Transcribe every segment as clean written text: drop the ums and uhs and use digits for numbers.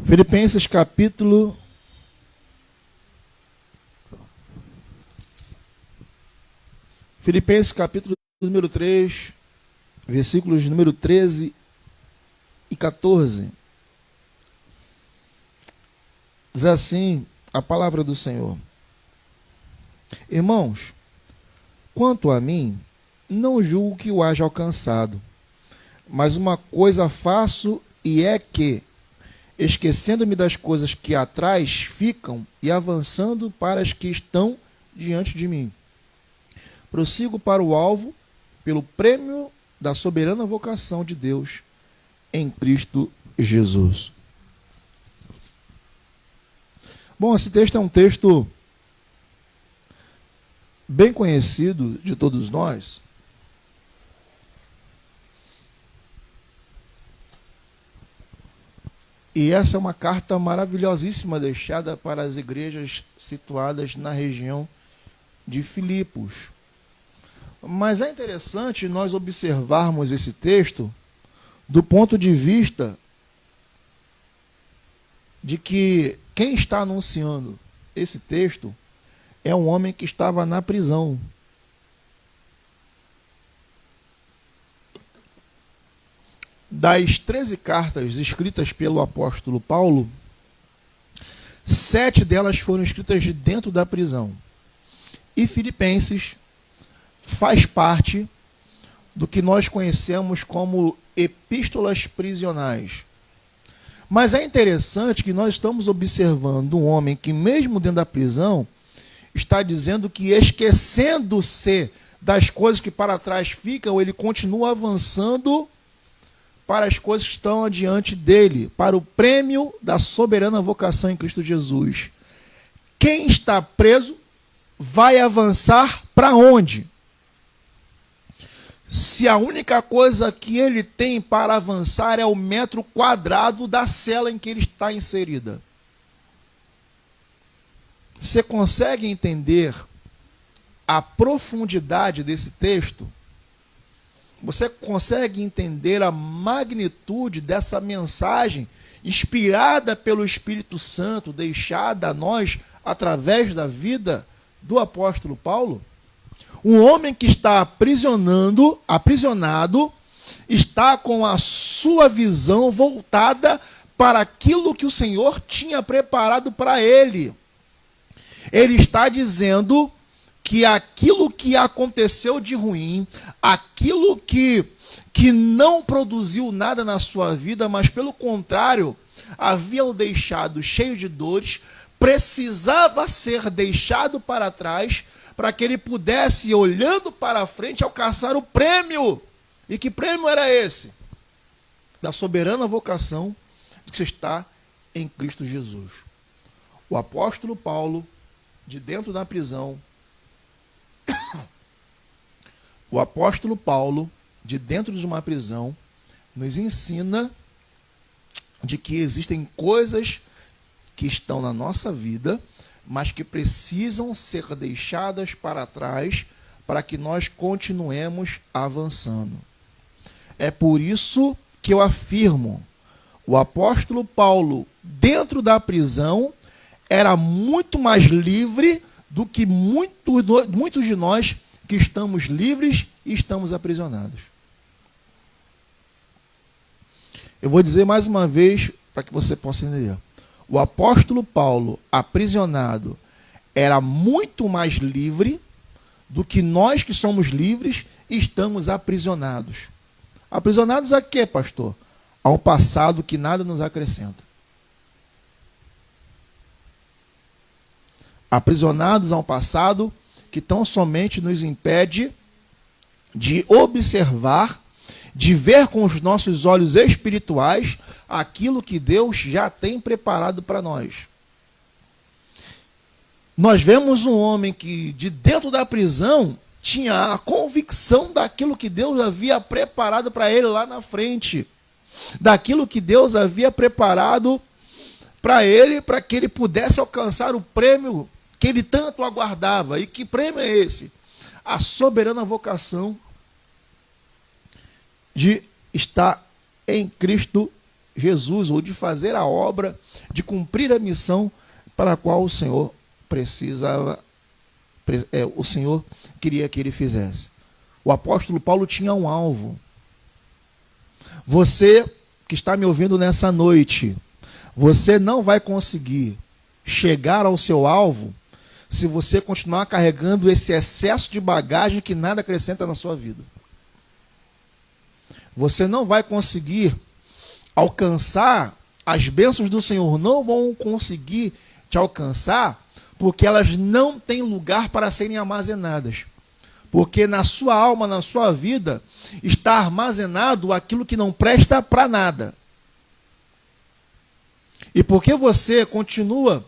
Filipenses capítulo número 3, versículos número 13 e 14. Diz assim a palavra do Senhor: Irmãos, quanto a mim, não julgo que o haja alcançado, mas uma coisa faço, e é que, esquecendo-me das coisas que atrás ficam e avançando para as que estão diante de mim, prossigo para o alvo, pelo prêmio da soberana vocação de Deus em Cristo Jesus. Bom, esse texto é um texto bem conhecido de todos nós. E essa é uma carta maravilhosíssima deixada para as igrejas situadas na região de Filipos. Mas é interessante nós observarmos esse texto do ponto de vista de que quem está anunciando esse texto é um homem que estava na prisão. Das 13 cartas escritas pelo apóstolo Paulo, 7 delas foram escritas de dentro da prisão. E Filipenses faz parte do que nós conhecemos como epístolas prisionais. Mas é interessante que nós estamos observando um homem que, mesmo dentro da prisão, está dizendo que, esquecendo-se das coisas que para trás ficam, ele continua avançando para as coisas que estão adiante dele, para o prêmio da soberana vocação em Cristo Jesus. Quem está preso vai avançar para onde? Se a única coisa que ele tem para avançar é o metro quadrado da cela em que ele está inserida. Você consegue entender a profundidade desse texto? Você consegue entender a magnitude dessa mensagem inspirada pelo Espírito Santo, deixada a nós através da vida do apóstolo Paulo? Um homem que está aprisionado, está com a sua visão voltada para aquilo que o Senhor tinha preparado para ele. Ele está dizendo que aquilo que aconteceu de ruim, aquilo que não produziu nada na sua vida, mas pelo contrário, havia o deixado cheio de dores, precisava ser deixado para trás, para que ele pudesse, olhando para a frente, alcançar o prêmio. E que prêmio era esse? Da soberana vocação que está em Cristo Jesus. O apóstolo Paulo, de dentro da prisão, o apóstolo Paulo, de dentro de uma prisão, nos ensina de que existem coisas que estão na nossa vida, mas que precisam ser deixadas para trás para que nós continuemos avançando. É por isso que eu afirmo, o apóstolo Paulo, dentro da prisão, era muito mais livre do que muitos de nós que estamos livres e estamos aprisionados. Eu vou dizer mais uma vez para que você possa entender. O apóstolo Paulo, aprisionado, era muito mais livre do que nós que somos livres e estamos aprisionados. Aprisionados a quê, pastor? A um passado que nada nos acrescenta. Aprisionados a um passado que tão somente nos impede de observar, de ver com os nossos olhos espirituais aquilo que Deus já tem preparado para nós. Nós vemos um homem que, de dentro da prisão, tinha a convicção daquilo que Deus havia preparado para ele lá na frente. Daquilo que Deus havia preparado para ele, para que ele pudesse alcançar o prêmio que ele tanto aguardava. E que prêmio é esse? A soberana vocação de estar em Cristo Jesus, ou de fazer a obra, de cumprir a missão para a qual o Senhor o Senhor queria que ele fizesse. O apóstolo Paulo tinha um alvo. Você que está me ouvindo nessa noite, você não vai conseguir chegar ao seu alvo se você continuar carregando esse excesso de bagagem que nada acrescenta na sua vida. Você não vai conseguir alcançar as bênçãos do Senhor, não vão conseguir te alcançar, porque elas não têm lugar para serem armazenadas. Porque na sua alma, na sua vida, está armazenado aquilo que não presta para nada. E porque você continua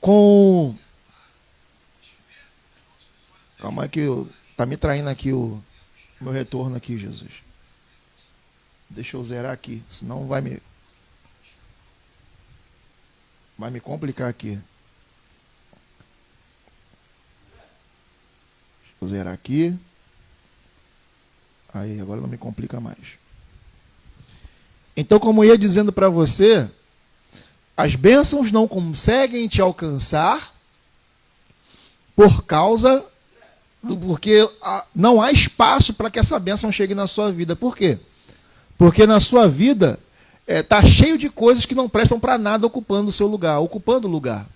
com... Calma aí que está me traindo aqui o meu retorno aqui, Jesus. Deixa eu zerar aqui, senão vai me complicar aqui. Deixa eu zerar aqui. Aí, agora não me complica mais. Então, como eu ia dizendo para você, as bênçãos não conseguem te alcançar porque não há espaço para que essa bênção chegue na sua vida. Por quê? Porque na sua vida está cheio de coisas que não prestam para nada ocupando o seu lugar, ocupando o lugar.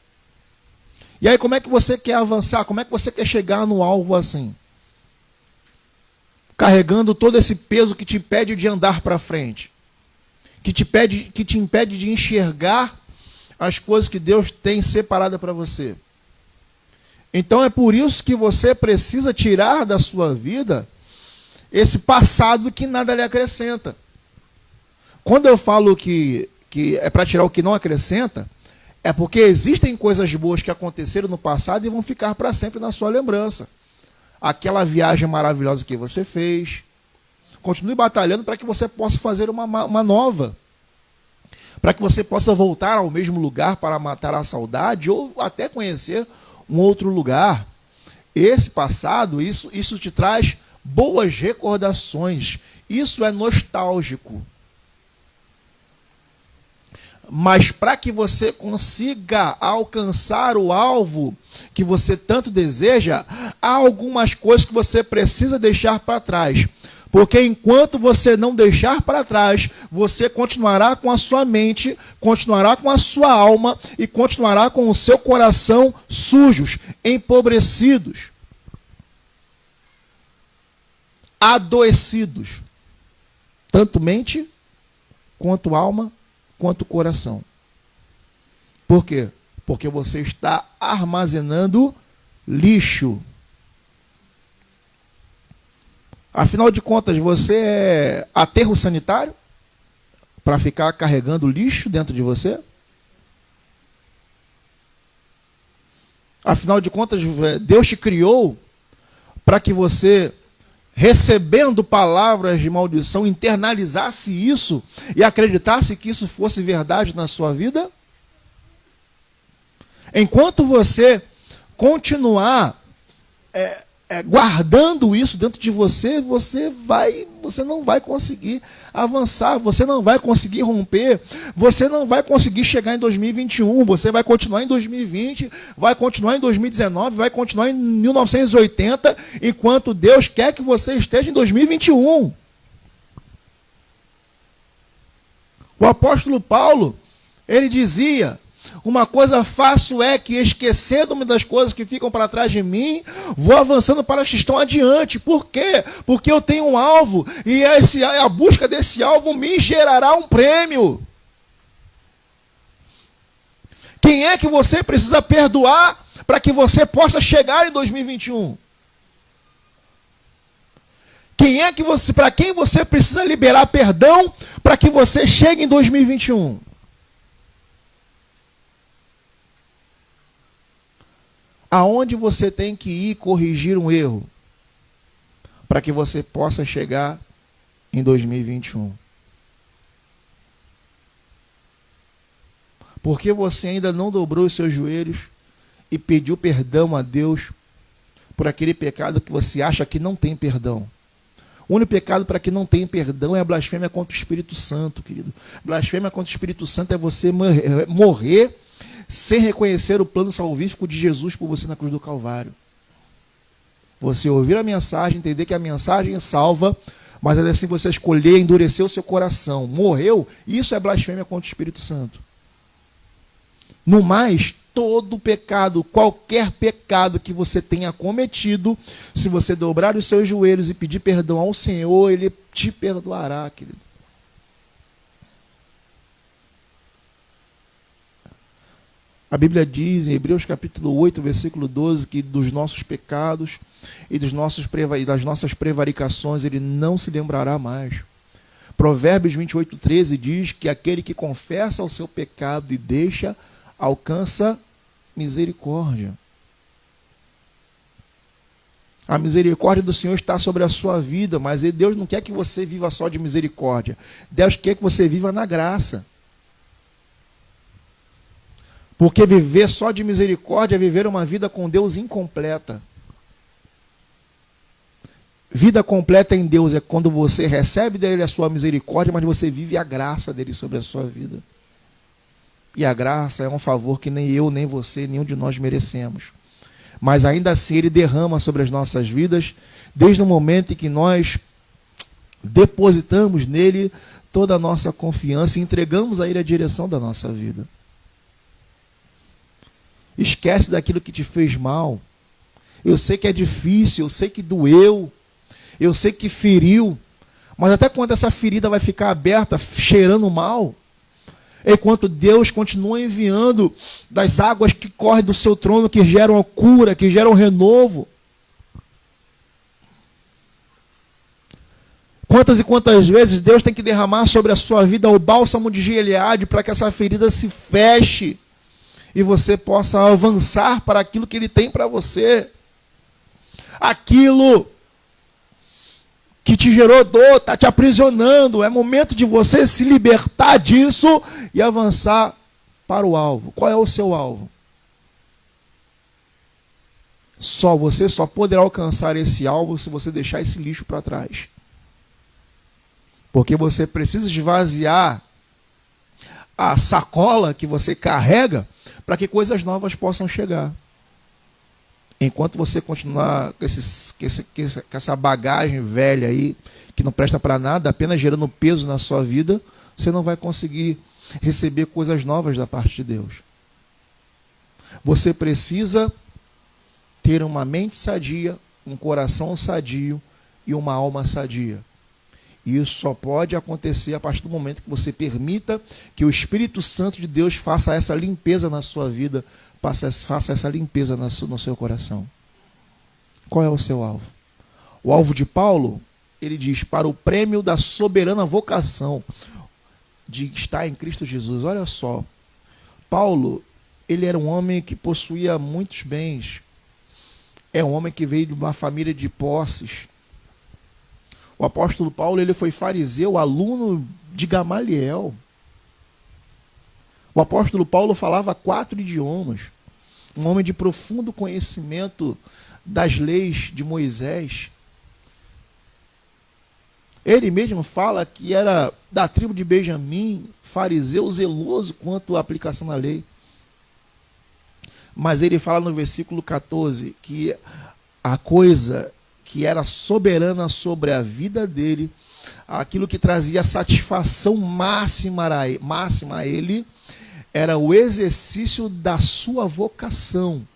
E aí como é que você quer avançar? Como é que você quer chegar no alvo assim? Carregando todo esse peso que te impede de andar para frente. Que te impede de enxergar as coisas que Deus tem separada para você. Então é por isso que você precisa tirar da sua vida esse passado que nada lhe acrescenta. Quando eu falo que é para tirar o que não acrescenta, é porque existem coisas boas que aconteceram no passado e vão ficar para sempre na sua lembrança. Aquela viagem maravilhosa que você fez. Continue batalhando para que você possa fazer uma nova. Para que você possa voltar ao mesmo lugar para matar a saudade ou até conhecer um outro lugar. Esse passado, isso te traz boas recordações. Isso é nostálgico. Mas para que você consiga alcançar o alvo que você tanto deseja, há algumas coisas que você precisa deixar para trás. Porque enquanto você não deixar para trás, você continuará com a sua mente, continuará com a sua alma e continuará com o seu coração sujos, empobrecidos, adoecidos. Tanto mente, quanto alma, quanto coração. Por quê? Porque você está armazenando lixo. Afinal de contas, você é aterro sanitário para ficar carregando lixo dentro de você? Afinal de contas, Deus te criou para que você, recebendo palavras de maldição, internalizasse isso e acreditasse que isso fosse verdade na sua vida? Enquanto você continuar guardando isso dentro de você, você não vai conseguir avançar, você não vai conseguir romper, você não vai conseguir chegar em 2021, você vai continuar em 2020, vai continuar em 2019, vai continuar em 1980, enquanto Deus quer que você esteja em 2021. O apóstolo Paulo, ele dizia: uma coisa faço é que, esquecendo-me das coisas que ficam para trás de mim, vou avançando para as que estão adiante. Por quê? Porque eu tenho um alvo, e a busca desse alvo me gerará um prêmio. Quem é que você precisa perdoar para que você possa chegar em 2021? Para quem você precisa liberar perdão para que você chegue em 2021? Aonde você tem que ir corrigir um erro para que você possa chegar em 2021? Porque você ainda não dobrou os seus joelhos e pediu perdão a Deus por aquele pecado que você acha que não tem perdão? O único pecado para que não tenha perdão é a blasfêmia contra o Espírito Santo, querido. Blasfêmia contra o Espírito Santo é você morrer sem reconhecer o plano salvífico de Jesus por você na cruz do Calvário. Você ouvir a mensagem, entender que a mensagem salva, mas é assim você escolher endurecer o seu coração. Morreu, isso é blasfêmia contra o Espírito Santo. No mais, todo pecado, qualquer pecado que você tenha cometido, se você dobrar os seus joelhos e pedir perdão ao Senhor, Ele te perdoará, querido. A Bíblia diz em Hebreus capítulo 8, versículo 12, que dos nossos pecados e das nossas prevaricações Ele não se lembrará mais. Provérbios 28, 13 diz que aquele que confessa o seu pecado e deixa, alcança misericórdia. A misericórdia do Senhor está sobre a sua vida, mas Deus não quer que você viva só de misericórdia. Deus quer que você viva na graça. Porque viver só de misericórdia é viver uma vida com Deus incompleta. Vida completa em Deus é quando você recebe dele a sua misericórdia, mas você vive a graça dele sobre a sua vida. E a graça é um favor que nem eu, nem você, nenhum de nós merecemos. Mas ainda assim ele derrama sobre as nossas vidas, desde o momento em que nós depositamos nele toda a nossa confiança e entregamos a ele a direção da nossa vida. Esquece daquilo que te fez mal. Eu sei que é difícil, eu sei que doeu, eu sei que feriu, mas até quando essa ferida vai ficar aberta, cheirando mal? Enquanto Deus continua enviando das águas que correm do seu trono, que geram a cura, que geram renovo. Quantas e quantas vezes Deus tem que derramar sobre a sua vida o bálsamo de Gileade para que essa ferida se feche e você possa avançar para aquilo que Ele tem para você. Aquilo que te gerou dor, está te aprisionando. É momento de você se libertar disso e avançar para o alvo. Qual é o seu alvo? Você só poderá alcançar esse alvo se você deixar esse lixo para trás. Porque você precisa esvaziar a sacola que você carrega para que coisas novas possam chegar. Enquanto você continuar com essa bagagem velha aí, que não presta para nada, apenas gerando peso na sua vida, você não vai conseguir receber coisas novas da parte de Deus. Você precisa ter uma mente sadia, um coração sadio e uma alma sadia. E isso só pode acontecer a partir do momento que você permita que o Espírito Santo de Deus faça essa limpeza na sua vida, faça essa limpeza no seu coração. Qual é o seu alvo? O alvo de Paulo, ele diz, para o prêmio da soberana vocação de estar em Cristo Jesus. Olha só, Paulo, ele era um homem que possuía muitos bens. É um homem que veio de uma família de posses. O apóstolo Paulo, ele foi fariseu, aluno de Gamaliel. O apóstolo Paulo falava 4 idiomas. Um homem de profundo conhecimento das leis de Moisés. Ele mesmo fala que era da tribo de Benjamim, fariseu zeloso quanto à aplicação da lei. Mas ele fala no versículo 14 que a coisa que era soberana sobre a vida dele, aquilo que trazia satisfação máxima a ele, era o exercício da sua vocação.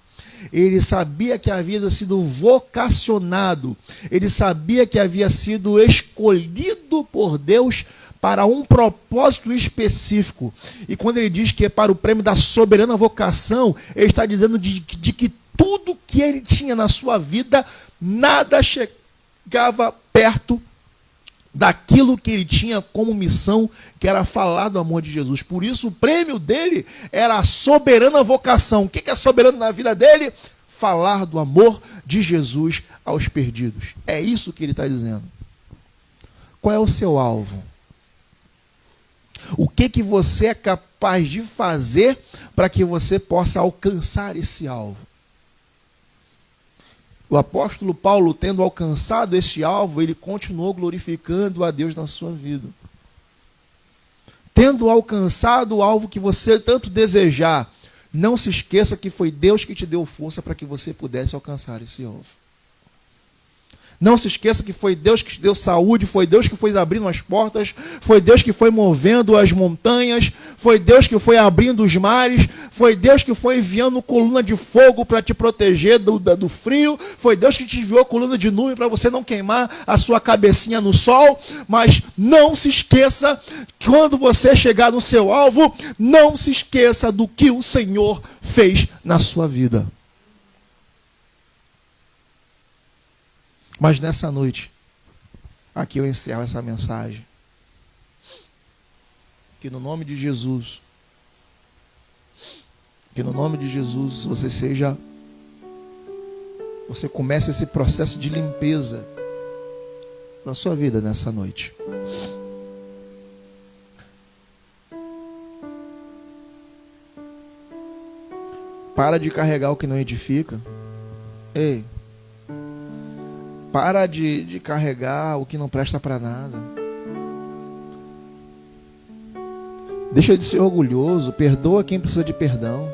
Ele sabia que havia sido vocacionado, ele sabia que havia sido escolhido por Deus para um propósito específico. E quando ele diz que é para o prêmio da soberana vocação, ele está dizendo de que tudo que ele tinha na sua vida, nada chegava perto daquilo que ele tinha como missão, que era falar do amor de Jesus. Por isso o prêmio dele era a soberana vocação. O que é soberano na vida dele? Falar do amor de Jesus aos perdidos. É isso que ele está dizendo. Qual é o seu alvo? O que você é capaz de fazer para que você possa alcançar esse alvo? O apóstolo Paulo, tendo alcançado esse alvo, ele continuou glorificando a Deus na sua vida. Tendo alcançado o alvo que você tanto desejar, não se esqueça que foi Deus que te deu força para que você pudesse alcançar esse alvo. Não se esqueça que foi Deus que te deu saúde, foi Deus que foi abrindo as portas, foi Deus que foi movendo as montanhas, foi Deus que foi abrindo os mares, foi Deus que foi enviando coluna de fogo para te proteger do frio, foi Deus que te enviou coluna de nuvem para você não queimar a sua cabecinha no sol. Mas não se esqueça, quando você chegar no seu alvo, não se esqueça do que o Senhor fez na sua vida. Mas nessa noite, aqui eu encerro essa mensagem. Que no nome de Jesus, você comece esse processo de limpeza na sua vida nessa noite. Para de carregar o que não edifica. Ei. Para de carregar o que não presta para nada. Deixa de ser orgulhoso. Perdoa quem precisa de perdão.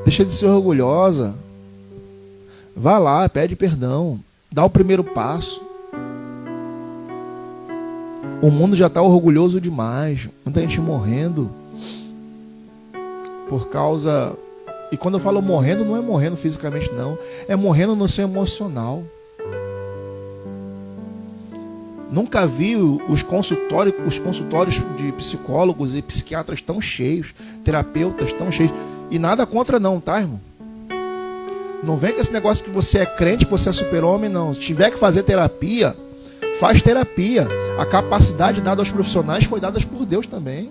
Deixa de ser orgulhosa. Vá lá, pede perdão. Dá o primeiro passo. O mundo já está orgulhoso demais. Muita gente morrendo por causa... E quando eu falo morrendo, não é morrendo fisicamente, não. É morrendo no seu emocional. Nunca vi os consultórios de psicólogos e psiquiatras tão cheios, terapeutas tão cheios. E nada contra não, tá, irmão? Não vem com esse negócio que você é crente, que você é super-homem, não. Se tiver que fazer terapia, faz terapia. A capacidade dada aos profissionais foi dada por Deus também.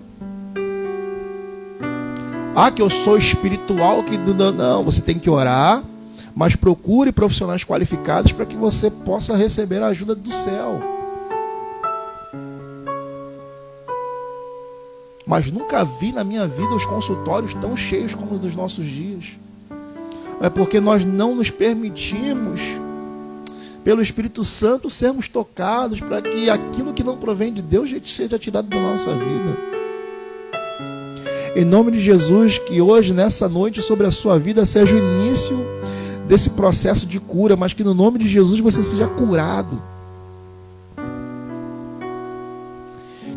Ah, que eu sou espiritual, que não, você tem que orar, mas procure profissionais qualificados para que você possa receber a ajuda do céu. Mas nunca vi na minha vida os consultórios tão cheios como os dos nossos dias. É porque nós não nos permitimos, pelo Espírito Santo, sermos tocados para que aquilo que não provém de Deus seja tirado da nossa vida. Em nome de Jesus, que hoje, nessa noite, sobre a sua vida, seja o início desse processo de cura, mas que no nome de Jesus você seja curado.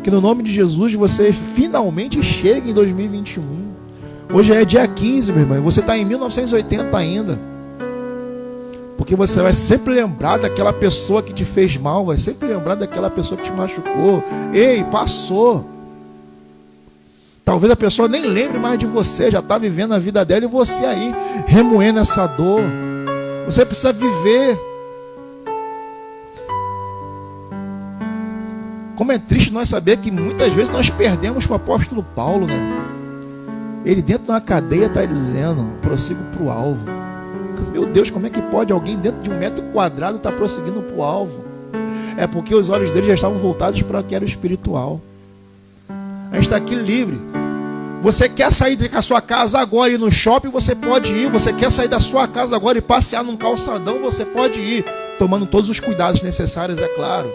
Que no nome de Jesus você finalmente chegue em 2021. Hoje é dia 15, meu irmão, e você está em 1980 ainda. Porque você vai sempre lembrar daquela pessoa que te fez mal, vai sempre lembrar daquela pessoa que te machucou. Ei, passou. Talvez a pessoa nem lembre mais de você, já está vivendo a vida dela e você aí remoendo essa dor. Você precisa viver. Como é triste nós saber que muitas vezes nós perdemos para o apóstolo Paulo, né? Ele dentro de uma cadeia está dizendo, prossigo para o alvo. Meu Deus, como é que pode alguém dentro de 1 metro quadrado estar prosseguindo para o alvo? É porque os olhos dele já estavam voltados para o que era o espiritual. A gente está aqui livre. Você quer sair da sua casa agora e ir no shopping, você pode ir. Você quer sair da sua casa agora e passear num calçadão, você pode ir. Tomando todos os cuidados necessários, é claro.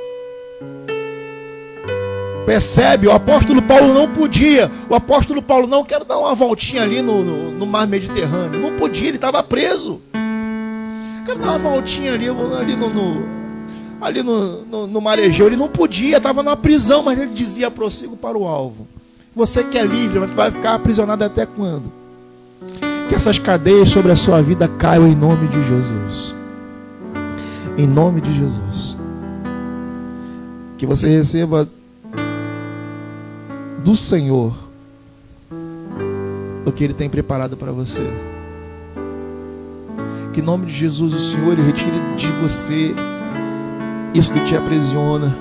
Percebe? O apóstolo Paulo não podia. O apóstolo Paulo não quer dar uma voltinha ali no mar Mediterrâneo. Não podia, ele estava preso. Quero dar uma voltinha ali no mar Egeu. Ele não podia, estava numa prisão, mas ele dizia, prossigo para o alvo. Você que é livre, vai ficar aprisionado até quando? Que essas cadeias sobre a sua vida caiam em nome de Jesus. Em nome de Jesus. Que você receba do Senhor o que Ele tem preparado para você. Que em nome de Jesus o Senhor Ele retire de você isso que te aprisiona.